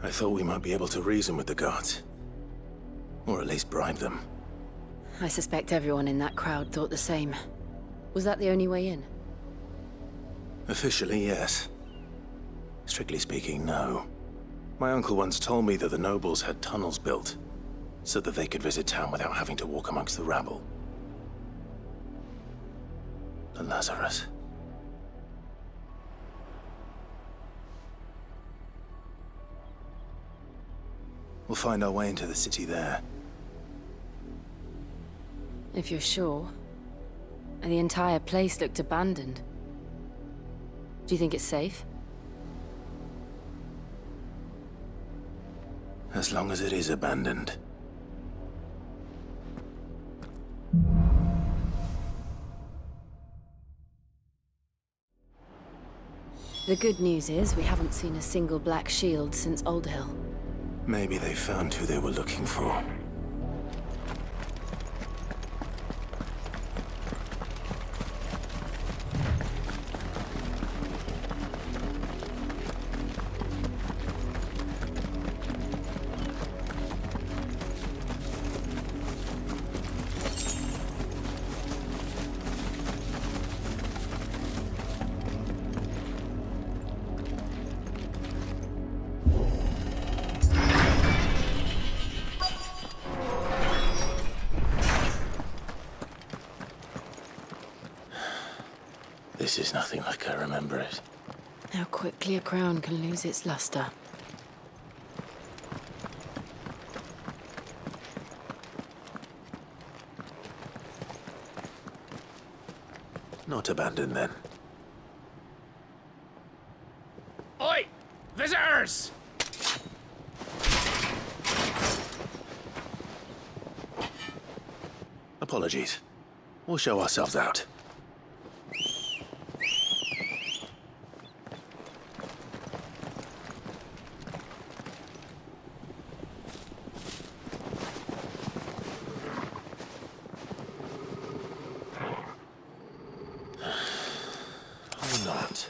I thought we might be able to reason with the guards. Or at least bribe them. I suspect everyone in that crowd thought the same. Was that the only way in? Officially, yes. Strictly speaking, no. My uncle once told me that the nobles had tunnels built, so that they could visit town without having to walk amongst the rabble. The Lazarus. We'll find our way into the city there. If you're sure. The entire place looked abandoned. Do you think it's safe? As long as it is abandoned. The good news is we haven't seen a single black shield since Old Hill. Maybe they found who they were looking for. This is nothing like I remember it. How quickly a crown can lose its luster. Not abandoned, then. Oi! Visitors! Apologies. We'll show ourselves out. Or not.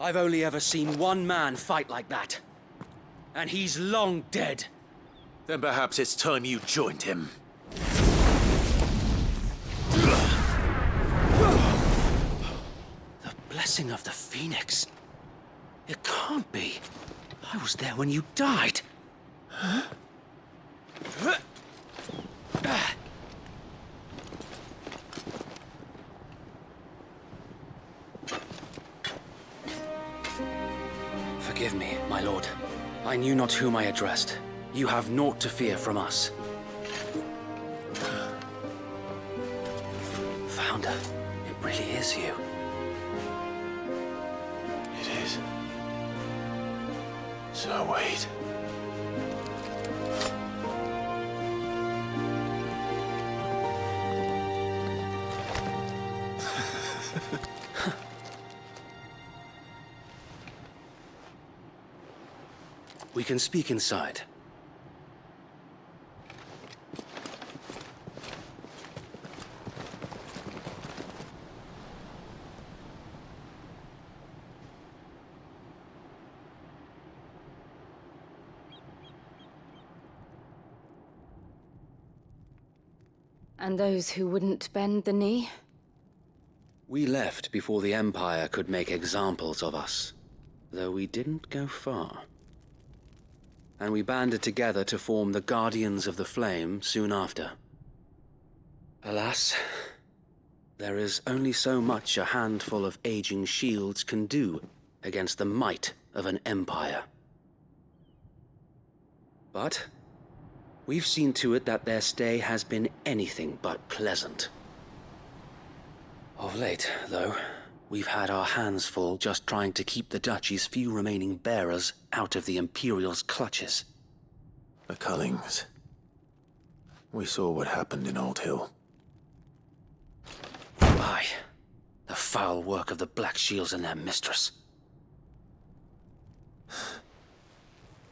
I've only ever seen one man fight like that. And he's long dead. Then perhaps it's time you joined him. The blessing of the Phoenix. It can't be. I was there when you died. Huh? Forgive me, my lord. I knew not whom I addressed. You have naught to fear from us. Founder, it really is you. It is. So wait. We can speak inside. And those who wouldn't bend the knee? We left before the Empire could make examples of us, though we didn't go far. And we banded together to form the Guardians of the Flame soon after. Alas, there is only so much a handful of aging shields can do against the might of an empire. But we've seen to it that their stay has been anything but pleasant. Of late, though, we've had our hands full just trying to keep the Duchy's few remaining bearers out of the Imperial's clutches. The Cullings. We saw what happened in Old Hill. Aye, the foul work of the Black Shields and their mistress.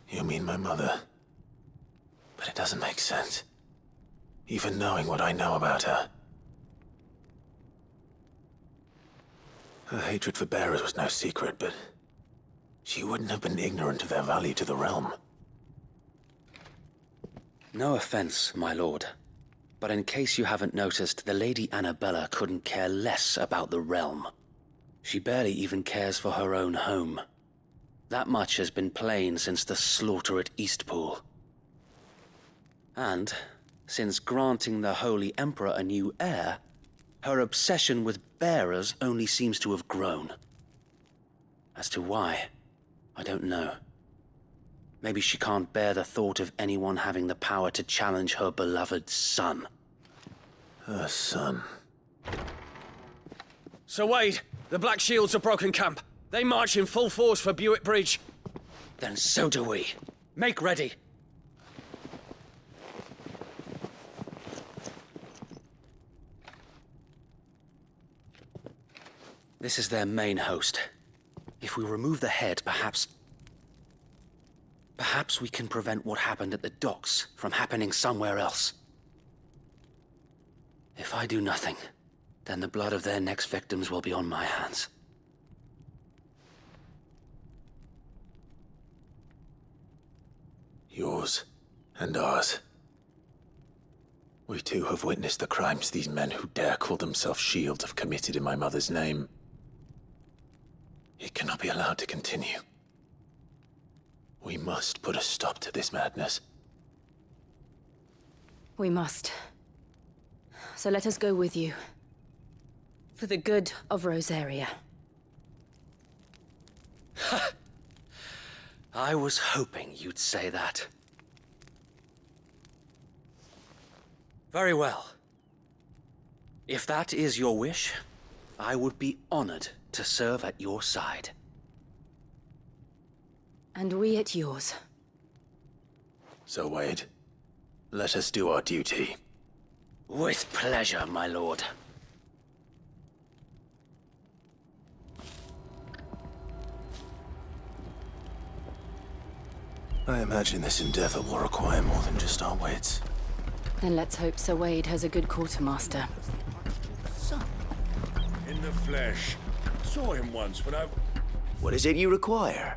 You mean my mother? But it doesn't make sense. Even knowing what I know about her. Her hatred for bearers was no secret, but she wouldn't have been ignorant of their value to the realm. No offense, my lord, but in case you haven't noticed, the Lady Annabella couldn't care less about the realm. She barely even cares for her own home. That much has been plain since the slaughter at Eastpool. And, since granting the Holy Emperor a new heir, her obsession with bearers only seems to have grown. As to why, I don't know. Maybe she can't bear the thought of anyone having the power to challenge her beloved son. Her son. Sir Wade, the Black Shields have broken camp. They march in full force for Buick Bridge. Then so do we. Make ready. This is their main host. If we remove the head, perhaps we can prevent what happened at the docks from happening somewhere else. If I do nothing, then the blood of their next victims will be on my hands. Yours and ours. We too have witnessed the crimes these men who dare call themselves shields have committed in my mother's name. It cannot be allowed to continue. We must put a stop to this madness. We must. So let us go with you. For the good of Rosaria. I was hoping you'd say that. Very well. If that is your wish, I would be honored to serve at your side. And we at yours. So, Wade, let us do our duty. With pleasure, my lord. I imagine this endeavor will require more than just our wits. Then let's hope Sir Wade has a good quartermaster. In the flesh. Saw him once when I... What is it you require?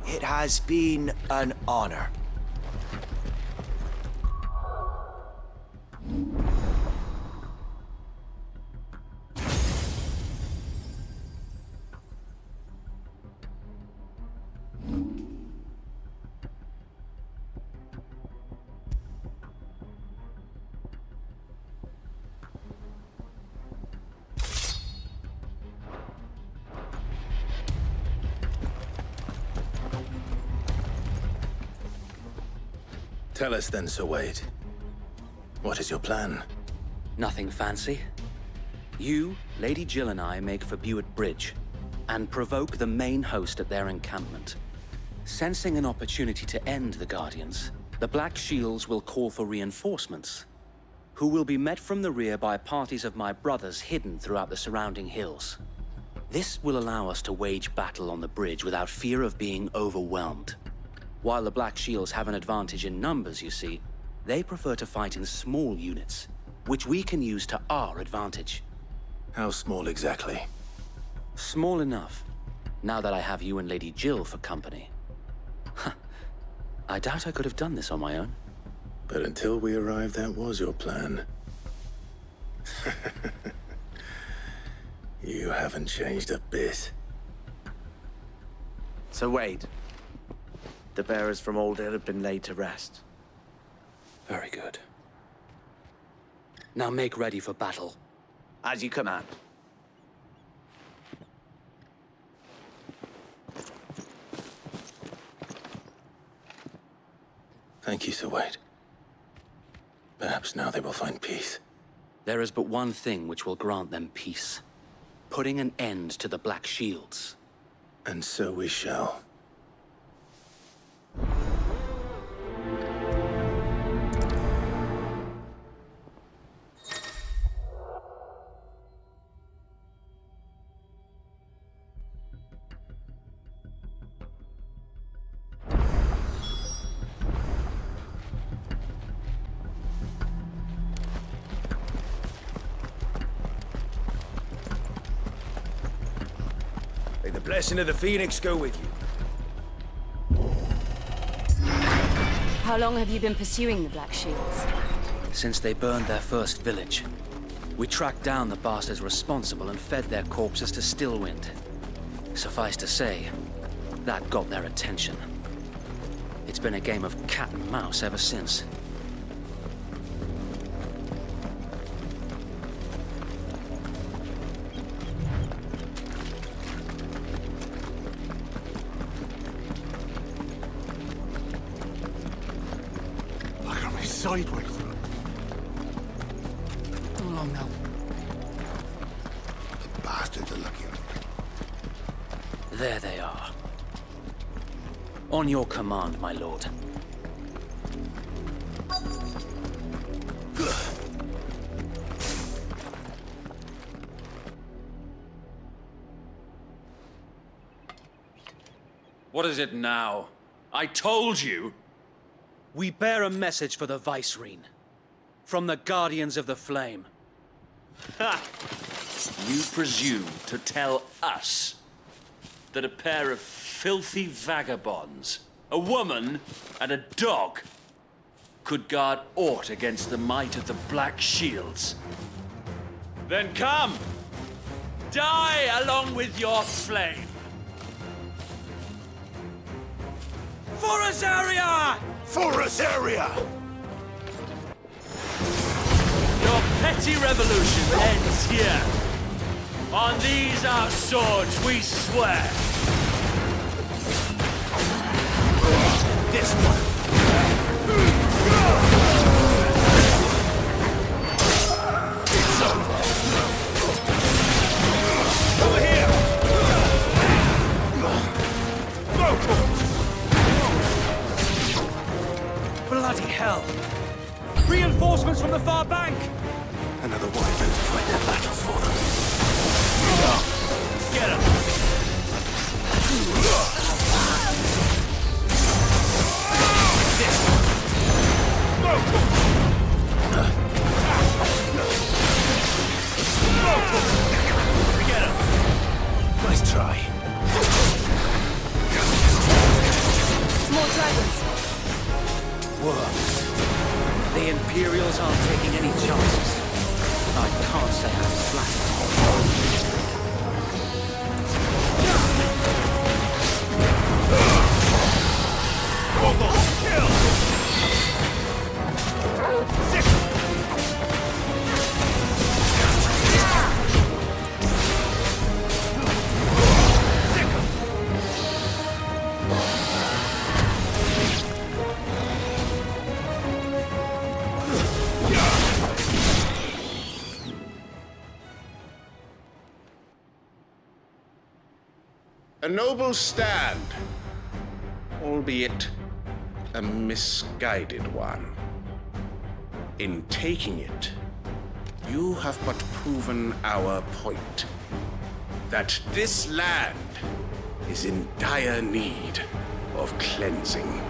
It has been an honor. Tell us then, Sir Wade. What is your plan? Nothing fancy. You, Lady Jill and I make for Buick Bridge, and provoke the main host at their encampment. Sensing an opportunity to end the Guardians, the Black Shields will call for reinforcements, who will be met from the rear by parties of my brothers hidden throughout the surrounding hills. This will allow us to wage battle on the bridge without fear of being overwhelmed. While the Black Shields have an advantage in numbers, you see, they prefer to fight in small units, which we can use to our advantage. How small exactly? Small enough, now that I have you and Lady Jill for company. I doubt I could have done this on my own. But until we arrived, that was your plan. You haven't changed a bit. So wait. The bearers from Old Hill have been laid to rest. Very good. Now make ready for battle. As you command. Thank you, Sir Wade. Perhaps now they will find peace. There is but one thing which will grant them peace. Putting an end to the Black Shields. And so we shall. May the blessing of the Phoenix go with you. How long have you been pursuing the Black Shields? Since they burned their first village, we tracked down the bastards responsible and fed their corpses to Stillwind. Suffice to say, that got their attention. It's been a game of cat and mouse ever since. Look at me sideways. How long now? The bastards are looking. There they are. On your command, my lord. What is it now? I told you! We bear a message for the Vicereine. From the Guardians of the Flame. Ha! You presume to tell us that a pair of filthy vagabonds, a woman and a dog, could guard aught against the might of the Black Shields? Then come! Die along with your flame! For Azaria! For Azaria! Your petty revolution ends here. On these our swords we swear. This one. It's over. Over here. Bloody hell! Reinforcements from the far bank! Another one of them to fight their battles for them. Get him! Get him! Nice try. More dragons. Worms. The Imperials aren't taking any chances. I can't say I'm flattered. Kill! Sick! A noble stand, albeit a misguided one. In taking it, you have but proven our point, that this land is in dire need of cleansing.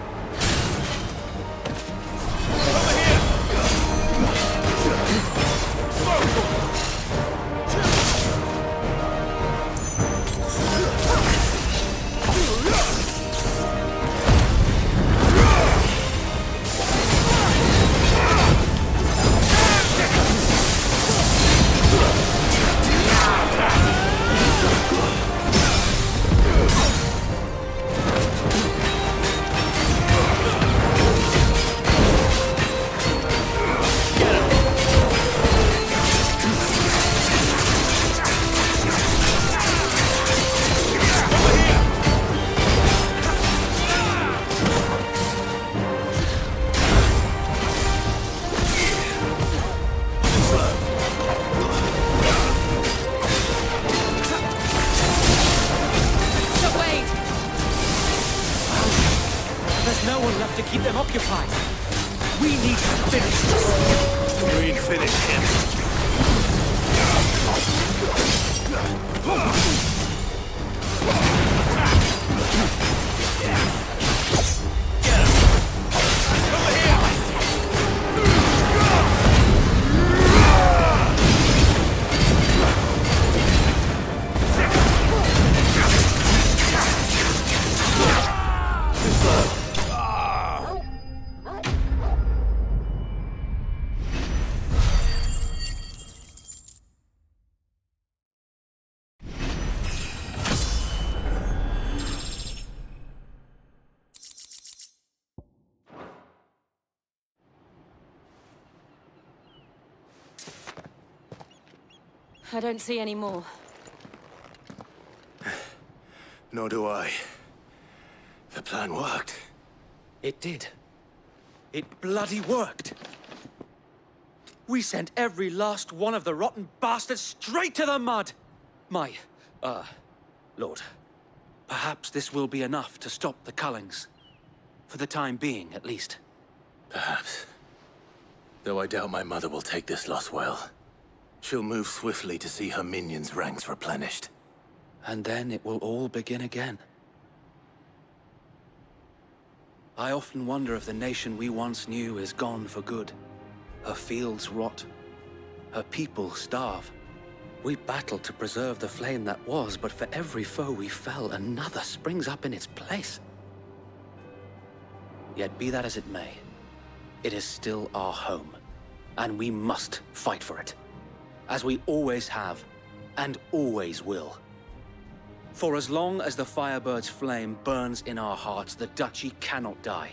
I don't see any more. Nor do I. The plan worked. It did. It bloody worked. We sent every last one of the rotten bastards straight to the mud! Lord, perhaps this will be enough to stop the Cullings. For the time being, at least. Perhaps. Though I doubt my mother will take this loss well. She'll move swiftly to see her minions' ranks replenished. And then it will all begin again. I often wonder if the nation we once knew is gone for good. Her fields rot. Her people starve. We battled to preserve the flame that was, but for every foe we fell, another springs up in its place. Yet be that as it may, it is still our home, and we must fight for it, as we always have, and always will. For as long as the Firebird's flame burns in our hearts, the Duchy cannot die,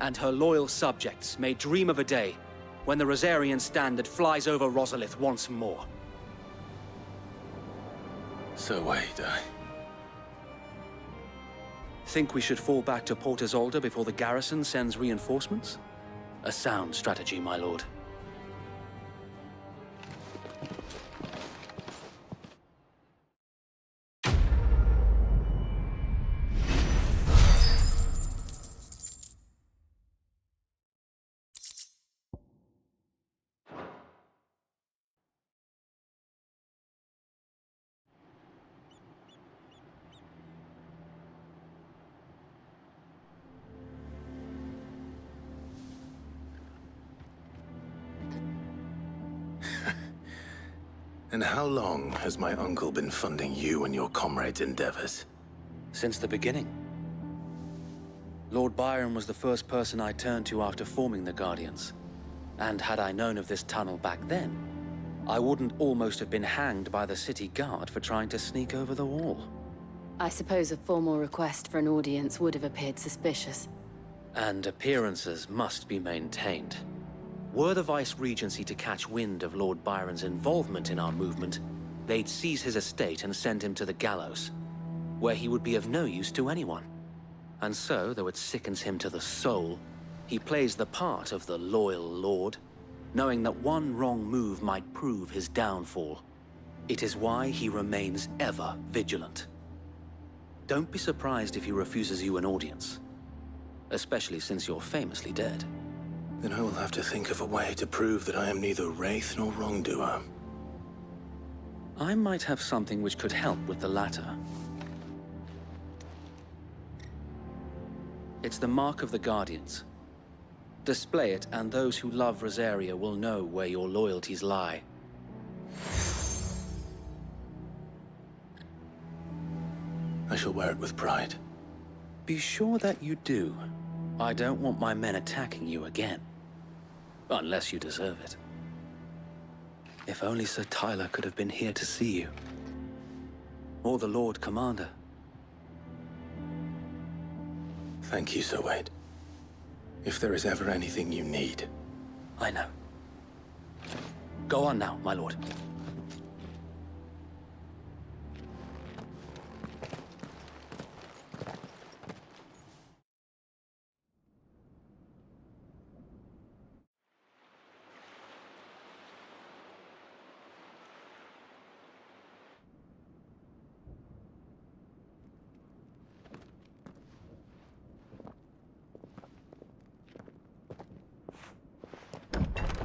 and her loyal subjects may dream of a day when the Rosarian standard flies over Rosalith once more. So wait, Think we should fall back to Port Isolde before the garrison sends reinforcements? A sound strategy, my lord. And how long has my uncle been funding you and your comrades' endeavors? Since the beginning. Lord Byron was the first person I turned to after forming the Guardians. And had I known of this tunnel back then, I wouldn't almost have been hanged by the city guard for trying to sneak over the wall. I suppose a formal request for an audience would have appeared suspicious. And appearances must be maintained. Were the Vice-Regency to catch wind of Lord Byron's involvement in our movement, they'd seize his estate and send him to the gallows, where he would be of no use to anyone. And so, though it sickens him to the soul, he plays the part of the loyal lord, knowing that one wrong move might prove his downfall. It is why he remains ever vigilant. Don't be surprised if he refuses you an audience, especially since you're famously dead. Then I will have to think of a way to prove that I am neither wraith nor wrongdoer. I might have something which could help with the latter. It's the mark of the Guardians. Display it, and those who love Rosaria will know where your loyalties lie. I shall wear it with pride. Be sure that you do. I don't want my men attacking you again. Unless you deserve it. If only Sir Tyler could have been here to see you. Or the Lord Commander. Thank you, Sir Wade. If there is ever anything you need. I know. Go on now, my lord.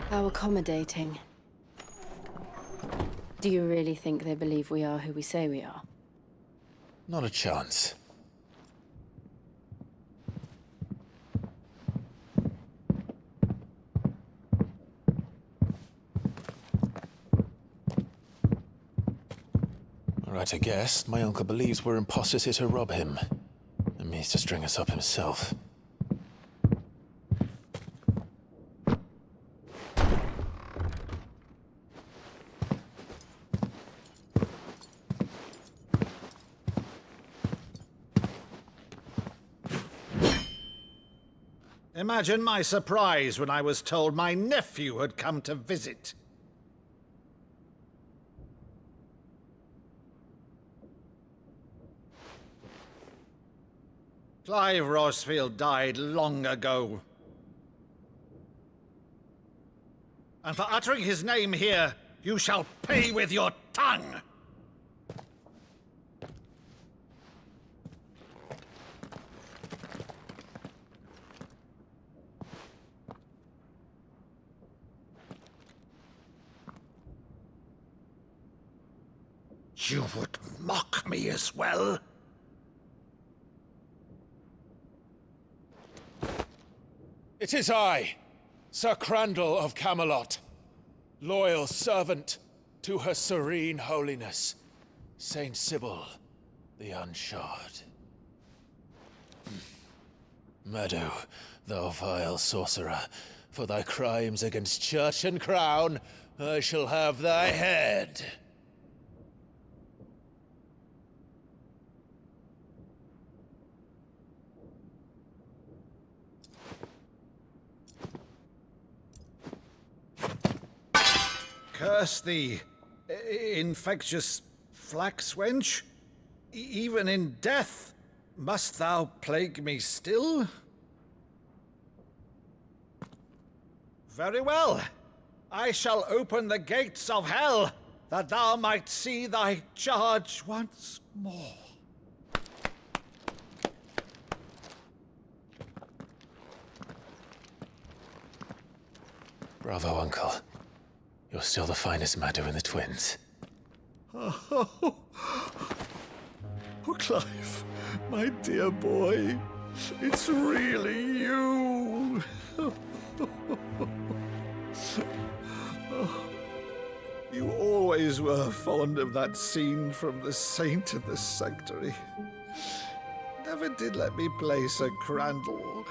How accommodating. Do you really think they believe we are who we say we are? Not a chance. All right, I guess. My uncle believes we're imposters here to rob him. And means to string us up himself. Imagine my surprise when I was told my nephew had come to visit. Clive Rosefield died long ago. And for uttering his name here, you shall pay with your tongue! You would mock me as well? It is I, Sir Crandall of Camelot, loyal servant to Her Serene Holiness, Saint Sybil the Unshod. Meadow, thou vile sorcerer, for thy crimes against church and crown, I shall have thy head. Curse thee, infectious flax wench. Even in death, must thou plague me still? Very well. I shall open the gates of hell, that thou might see thy charge once more. Bravo, Uncle. You're still the finest Meadow in the twins. Oh, Clive, my dear boy, it's really you. You always were fond of that scene from The Saint in the Sanctuary. Never did let me play Sir Crandall.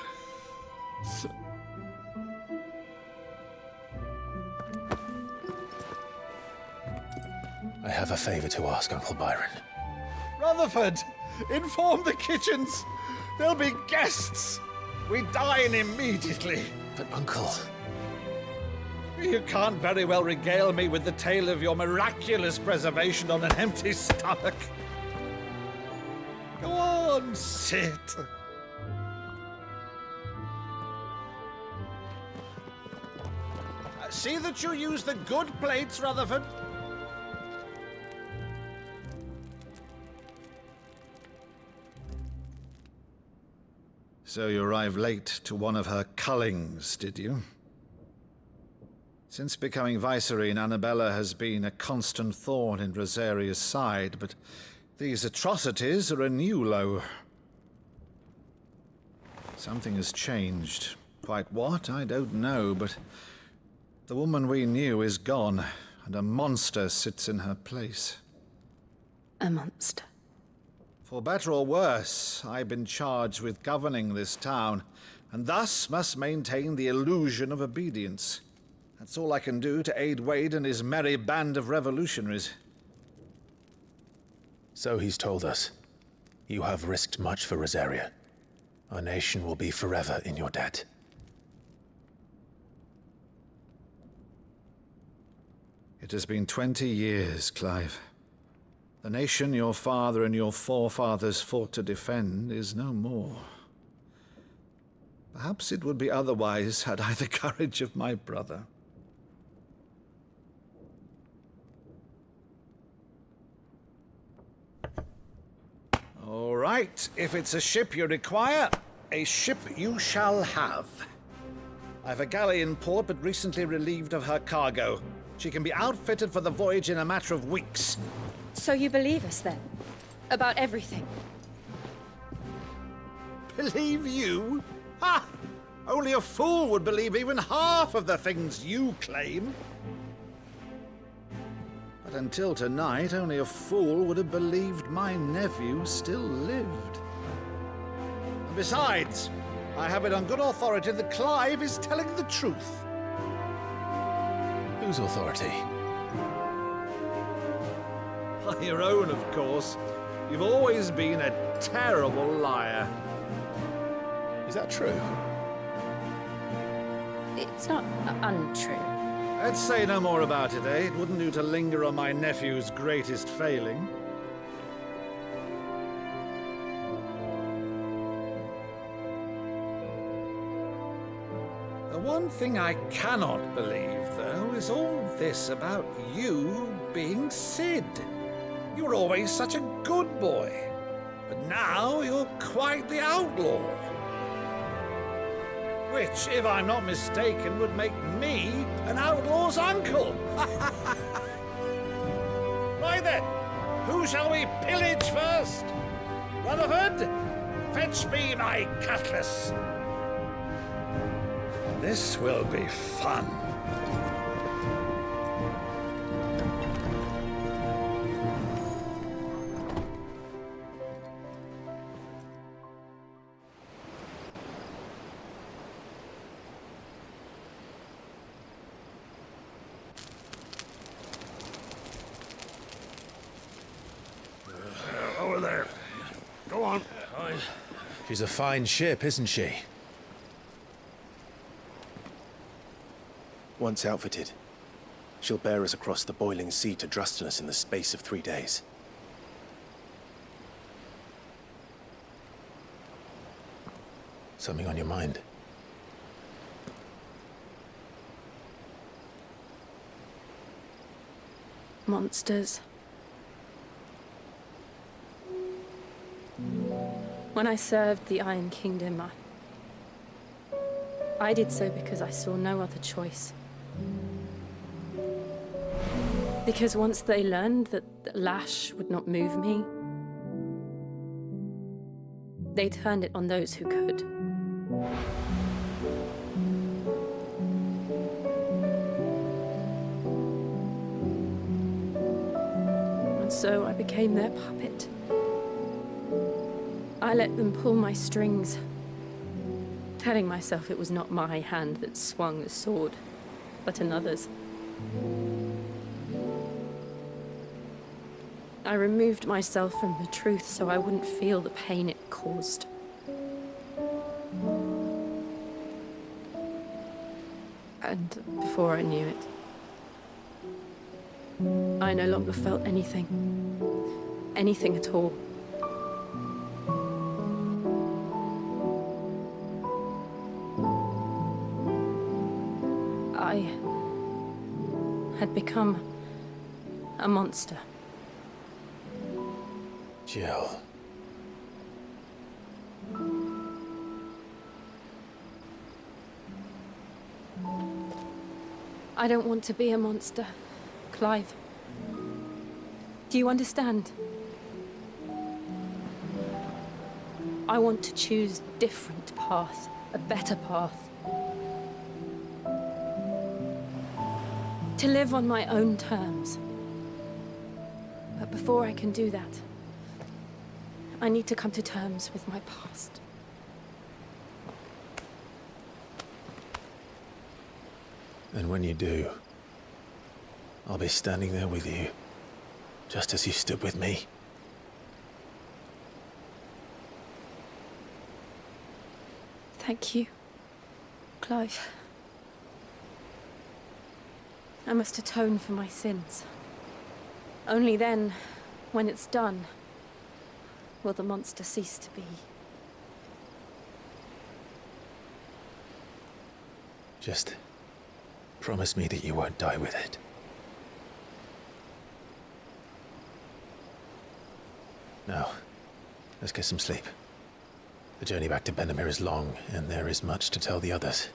I have a favor to ask, Uncle Byron. Rutherford, inform the kitchens. There'll be guests. We dine immediately. But, Uncle... You can't very well regale me with the tale of your miraculous preservation on an empty stomach. Go on, sit. See that you use the good plates, Rutherford. So you arrived late to one of her cullings, did you? Since becoming Vicereine, Annabella has been a constant thorn in Rosaria's side, but these atrocities are a new low. Something has changed. Quite what, I don't know, but the woman we knew is gone, and a monster sits in her place. A monster. For better or worse, I've been charged with governing this town, and thus must maintain the illusion of obedience. That's all I can do to aid Wade and his merry band of revolutionaries. So he's told us. You have risked much for Rosaria. Our nation will be forever in your debt. It has been 20 years, Clive. The nation your father and your forefathers fought to defend is no more. Perhaps it would be otherwise had I the courage of my brother. All right, if it's a ship you require, a ship you shall have. I've a galley in port, but recently relieved of her cargo. She can be outfitted for the voyage in a matter of weeks. So you believe us then? About everything? Believe you? Ha! Only a fool would believe even half of the things you claim. But until tonight, only a fool would have believed my nephew still lived. And besides, I have it on good authority that Clive is telling the truth. Whose authority? By your own, of course. You've always been a terrible liar. Is that true? It's not untrue. Let's say no more about it, eh? It wouldn't do to linger on my nephew's greatest failing. one thing I cannot believe, though, is all this about you being Sid. You were always such a good boy, but now you're quite the outlaw. Which, if I'm not mistaken, would make me an outlaw's uncle. Right then, who shall we pillage first? Rutherford, fetch me my cutlass. This will be fun. Over there. Go on. She's a fine ship, isn't she? Once outfitted, she'll bear us across the boiling sea to Drustinus in the space of 3 days. Something on your mind? Monsters. When I served the Iron Kingdom, I did so because I saw no other choice. Because once they learned that the lash would not move me, they turned it on those who could. And so I became their puppet. I let them pull my strings, telling myself it was not my hand that swung the sword, but another's. I removed myself from the truth so I wouldn't feel the pain it caused. And before I knew it, I no longer felt anything. Anything at all. I had become a monster. Jill. I don't want to be a monster, Clive. Do you understand? I want to choose a different path, a better path. To live on my own terms. But before I can do that, I need to come to terms with my past. And when you do, I'll be standing there with you, just as you stood with me. Thank you, Clive. I must atone for my sins. Only then, when it's done, will the monster cease to be. Just promise me that you won't die with it. Now, let's get some sleep. The journey back to Benamir is long, and there is much to tell the others.